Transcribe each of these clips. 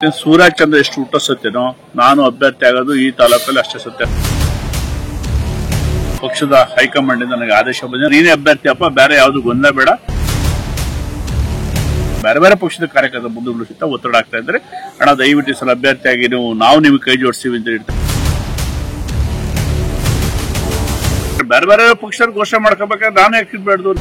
ಸೂರಜ್ ಚಂದ್ರ ಎಷ್ಟು ಊಟ ಸತ್ಯನೋ ನಾನು ಅಭ್ಯರ್ಥಿ ಆಗೋದು ಈ ತಾಲೂಕಲ್ಲಿ ಅಷ್ಟೇ ಸತ್ಯ. ಪಕ್ಷದ ಹೈಕಮಾಂಡ್ ನನಗೆ ಆದೇಶ ಬಂದಿದೆ, ನೀನೇ ಅಭ್ಯರ್ಥಿ ಅಪ್ಪ, ಬೇರೆ ಯಾವ್ದು ಗೊಂದಲ ಬೇಡ. ಬೇರೆ ಬೇರೆ ಪಕ್ಷದ ಕಾರ್ಯಕರ್ತರ ಬಂಧುಗಳು ಸಹಿತ ಒತ್ತಡ ಆಗ್ತಾ ಇದ್ದಾರೆ, ಅಣ್ಣ ದಯವಿಟ್ಟು ಸಲ ಅಭ್ಯರ್ಥಿಯಾಗಿ ನಾವು ನಿಮಗೆ ಕೈ ಜೋಡಿಸ್ತೀವಿ ಅಂತ ಹೇಳ್ತಾರೆ. ಬೇರೆ ಬೇರೆ ಪಕ್ಷದ ಘೋಷಣೆ ಮಾಡ್ಕೋಬೇಕಾದ್ರೆ ನಾನು ಯಾಕೆ ಇಡ್ಬೇಡ್ದು.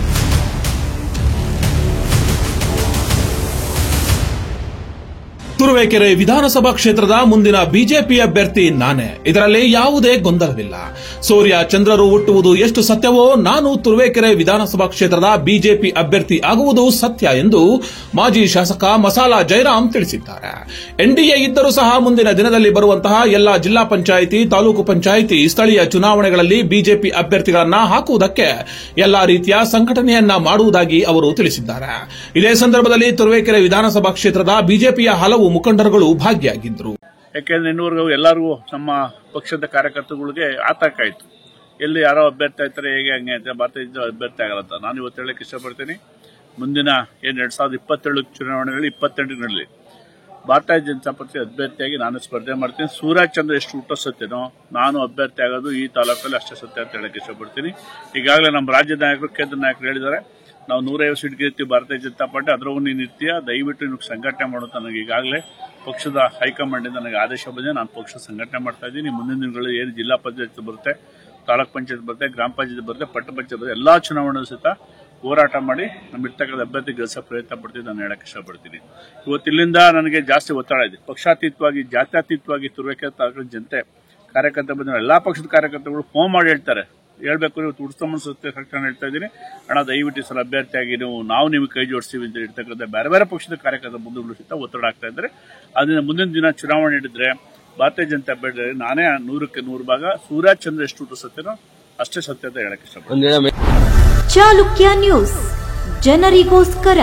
ತುರುವೇಕೆರೆ ವಿಧಾನಸಭಾ ಕ್ಷೇತ್ರದ ಮುಂದಿನ ಬಿಜೆಪಿ ಅಭ್ಯರ್ಥಿ ನಾನೇ, ಇದರಲ್ಲಿ ಯಾವುದೇ ಗೊಂದಲವಿಲ್ಲ. ಸೂರ್ಯ ಚಂದ್ರರು ಹುಟ್ಟುವುದು ಎಷ್ಟು ಸತ್ಯವೋ ನಾನು ತುರುವೇಕೆರೆ ವಿಧಾನಸಭಾ ಕ್ಷೇತ್ರದ ಬಿಜೆಪಿ ಅಭ್ಯರ್ಥಿ ಆಗುವುದು ಸತ್ಯ ಎಂದು ಮಾಜಿ ಶಾಸಕ ಮಸಾಲಾ ಜಯರಾಮ್ ತಿಳಿಸಿದ್ದಾರೆ. ಎನ್ಡಿಎ ಇದ್ದರೂ ಸಹ ಮುಂದಿನ ದಿನದಲ್ಲಿ ಬರುವಂತಹ ಎಲ್ಲಾ ಜಿಲ್ಲಾ ಪಂಚಾಯಿತಿ, ತಾಲೂಕು ಪಂಚಾಯಿತಿ, ಸ್ಥಳೀಯ ಚುನಾವಣೆಗಳಲ್ಲಿ ಬಿಜೆಪಿ ಅಭ್ಯರ್ಥಿಗಳನ್ನ ಹಾಕುವುದಕ್ಕೆ ಎಲ್ಲಾ ರೀತಿಯ ಸಂಘಟನೆಯನ್ನ ಮಾಡುವುದಾಗಿ ಅವರು ತಿಳಿಸಿದ್ದಾರೆ. ಇದೇ ಸಂದರ್ಭದಲ್ಲಿ ತುರುವೇಕೆರೆ ವಿಧಾನಸಭಾ ಕ್ಷೇತ್ರದ ಬಿಜೆಪಿಯ ಹಲವು ಮುಖಂಡರುಗಳು ಭಾಗಿಯಾಗಿದ್ದರು. ಯಾಕೆಂದ್ರೆ ಇನ್ನೂವರೆಗೂ ಎಲ್ಲರಿಗೂ ನಮ್ಮ ಪಕ್ಷದ ಕಾರ್ಯಕರ್ತರುಗಳಿಗೆ ಆತಂಕ ಆಯಿತು, ಎಲ್ಲಿ ಯಾರೋ ಅಭ್ಯರ್ಥಿ ಆಯ್ತಾರೆ, ಹೇಗೆ ಹಂಗೆ ಅಂತ, ಭಾರತೀಯ ಅಭ್ಯರ್ಥಿ ಆಗಲ್ಲ. ನಾನು ಇವತ್ತು ಹೇಳಕ್ಕೆ ಇಷ್ಟಪಡ್ತೀನಿ, ಮುಂದಿನ 2027 ಚುನಾವಣೆಗಳಲ್ಲಿ 28ರಲ್ಲಿ ಭಾರತೀಯ ಜನತಾ ಪಕ್ಷ ಅಭ್ಯರ್ಥಿಯಾಗಿ ನಾನು ಸ್ಪರ್ಧೆ ಮಾಡ್ತೀನಿ. ಸೂರಜ್ ಚಂದ್ರ ಎಷ್ಟು ಊಟ ಸತ್ಯನೋ ನಾನು ಅಭ್ಯರ್ಥಿ ಆಗೋದು ಈ ತಾಲೂಕಲ್ಲಿ ಅಷ್ಟೇ ಸತ್ಯ ಅಂತ ಹೇಳಕ್ಕೆ ಇಷ್ಟಪಡ್ತೀನಿ. ಈಗಾಗಲೇ ನಮ್ಮ ರಾಜ್ಯದ ನಾಯಕರು, ಕೇಂದ್ರ ನಾಯಕರು ಹೇಳಿದ್ದಾರೆ, ನಾವು 150 ಸೀಟ್ ಗೆಲ್ತೀವಿ ಭಾರತೀಯ ಜನತಾ ಪಾರ್ಟಿ, ಅದರಲ್ಲೂ ನೀನು ಇರ್ತೀಯ, ದಯವಿಟ್ಟು ನಿಮಗೆ ಸಂಘಟನೆ ಮಾಡೋದು. ನನಗೆ ಈಗಾಗಲೇ ಪಕ್ಷದ ಹೈಕಮಾಂಡ್ ನನಗೆ ಆದೇಶ ಬಂದಿದೆ, ನಾನು ಪಕ್ಷ ಸಂಘಟನೆ ಮಾಡ್ತಾ ಇದ್ದೀನಿ. ಮುಂದಿನ ದಿನಗಳಲ್ಲಿ ಏನು ಜಿಲ್ಲಾ ಪಂಚಾಯತ್ ಬರುತ್ತೆ, ತಾಲೂಕ್ ಪಂಚಾಯತ್ ಬರುತ್ತೆ, ಗ್ರಾಮ ಪಂಚಾಯತ್ ಬರುತ್ತೆ, ಪಟ್ಟಣ ಪಂಚಾಯತ್ ಬರುತ್ತೆ, ಎಲ್ಲಾ ಚುನಾವಣೆ ಸಹಿತ ಹೋರಾಟ ಮಾಡಿ ನಮ್ಮ ಇರ್ತಕ್ಕಂಥ ಅಭ್ಯರ್ಥಿ ಗೆಲ್ಲಿಸೋ ಪ್ರಯತ್ನ ಪಡ್ತೀವಿ ನಾನು ಹೇಳಕ್ಕೆ ಇಷ್ಟಪಡ್ತೀನಿ. ಇವತ್ತಿಲ್ಲಿಂದ ನನಗೆ ಜಾಸ್ತಿ ಒತ್ತಡ ಇದೆ. ಪಕ್ಷಾತೀತವಾಗಿ, ಜಾತ್ಯತೀತವಾಗಿ ತುರುವೇಕೆರೆ ತಾಲೂಕಿನ ಜನತೆ ಕಾರ್ಯಕರ್ತ ಬಂದ ಎಲ್ಲಾ ಪಕ್ಷದ ಕಾರ್ಯಕರ್ತರುಗಳು ಫೋನ್ ಮಾಡಿ ಹೇಳ್ತಾರೆ, ಹೇಳ್ಬೇಕು ಇವತ್ತು ಉಡ್ಸಮ್ಮನ ಸತ್ಯ ಹೇಳ್ತಾ ಇದ್ದೀನಿ, ಅಣ್ಣ ದಯವಿಟ್ಟು ಸಲ ಅಭ್ಯರ್ಥಿಯಾಗಿ ನಾವು ನಿಮಗೆ ಕೈ ಜೋಡಿಸ್ತೀವಿ ಅಂತ ಇರ್ತಕ್ಕಂಥ ಬೇರೆ ಬೇರೆ ಪಕ್ಷದ ಕಾರ್ಯಕರ್ತರ ಬಂಧುಗಳು ಸಹಿತ ಒತ್ತಡ ಆಗ್ತಾ ಇದ್ದಾರೆ. ಅದರಿಂದ ಮುಂದಿನ ದಿನ ಚುನಾವಣೆ ಹಿಡಿದ್ರೆ ಭಾರತೀಯ ಜನತಾ ಪಾರ್ಟಿ ನಾನೇ 100ಕ್ಕೆ 100 ಭಾಗ ಸೂರ್ಯ ಚಂದ್ರ ಎಷ್ಟು ಊಟ ಸತ್ಯನೋ ಅಷ್ಟೇ ಸತ್ಯ ಅಂತ ಹೇಳಕ್ಕೆ ಇಷ್ಟಪಡ್ತೀನಿ. ಚಾಲುಕ್ಯ ನ್ಯೂಸ್, ಜನರಿಗೋಸ್ಕರ.